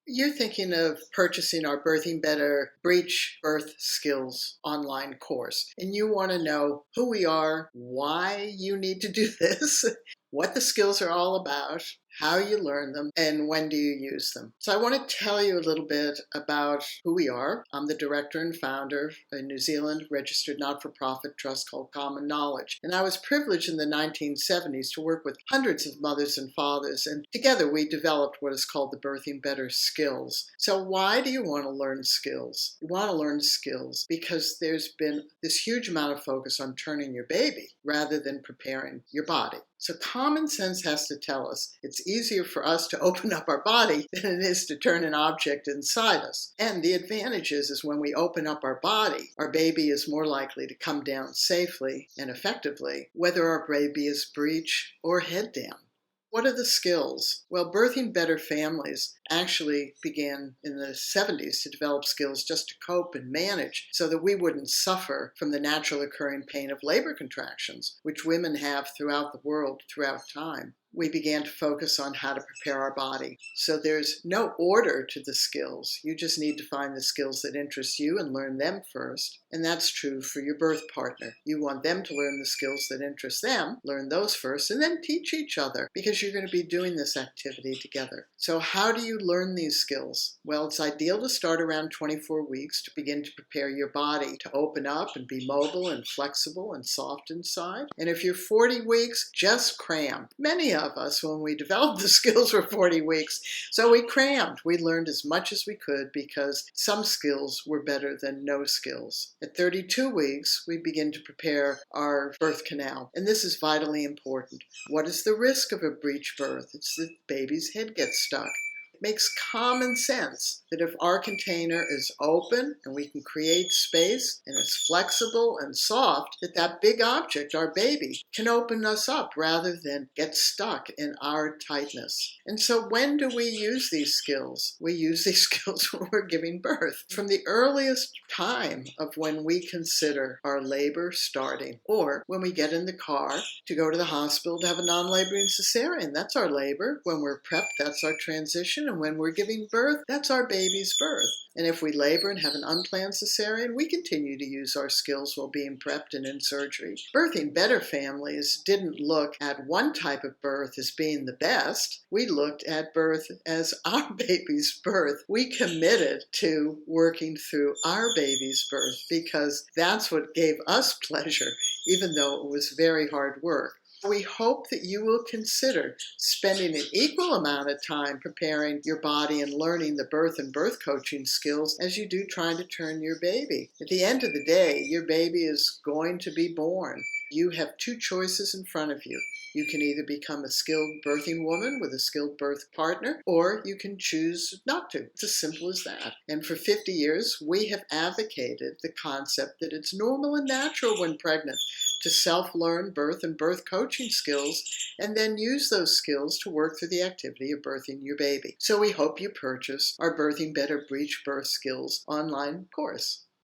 You're thinking of purchasing our Birthing Better Breech Birth Skills online course, and you want to know who we are, why you need to do this, what the skills are all about, how you learn them, and when do you use them. So I want to tell you a little bit about who we are. I'm the director and founder of a New Zealand registered not-for-profit trust called Common Knowledge. And I was privileged in the 1970s to work with hundreds of mothers and fathers, and together we developed what is called the Birthing Better skills. So why do you want to learn skills? You want to learn skills because there's been this huge amount of focus on turning your baby rather than preparing your body. So common sense has to tell us it's easier for us to open up our body than it is to turn an object inside us. And the advantage is when we open up our body, our baby is more likely to come down safely and effectively, whether our baby is breech or head down. What are the skills? Well, Birthing Better families actually began in the 70s to develop skills just to cope and manage so that we wouldn't suffer from the naturally occurring pain of labor contractions, which women have throughout the world, throughout time. We began to focus on how to prepare our body. So there's no order to the skills. You just need to find the skills that interest you and learn them first. And that's true for your birth partner. You want them to learn the skills that interest them, learn those first, and then teach each other because you're going to be doing this activity together. So how do you learn these skills? Well, it's ideal to start around 24 weeks to begin to prepare your body to open up and be mobile and flexible and soft inside. And if you're 40 weeks, just cram. Many of us, when we developed the skills, were 40 weeks. So we crammed. We learned as much as we could because some skills were better than no skills. At 32 weeks, we begin to prepare our birth canal. And this is vitally important. What is the risk of a breech birth? It's that the baby's head gets stuck. It makes common sense that if our container is open and we can create space and it's flexible and soft, that big object, our baby, can open us up rather than get stuck in our tightness. And so when do we use these skills? We use these skills when we're giving birth. From the earliest time of when we consider our labor starting, or when we get in the car to go to the hospital to have a non-laboring cesarean. That's our labor. When we're prepped, that's our transition. And when we're giving birth, that's our baby's birth. And if we labor and have an unplanned cesarean, we continue to use our skills while being prepped and in surgery. Birthing Better families didn't look at one type of birth as being the best. We looked at birth as our baby's birth. We committed to working through our baby's birth because that's what gave us pleasure, even though it was very hard work. We hope that you will consider spending an equal amount of time preparing your body and learning the birth and birth coaching skills as you do trying to turn your baby. At the end of the day, your baby is going to be born. You have two choices in front of you. You can either become a skilled birthing woman with a skilled birth partner, or you can choose not to. It's as simple as that. And for 50 years, we have advocated the concept that it's normal and natural when pregnant to self-learn birth and birth coaching skills and then use those skills to work through the activity of birthing your baby. So we hope you purchase our Birthing Better Breech Birth Skills online course.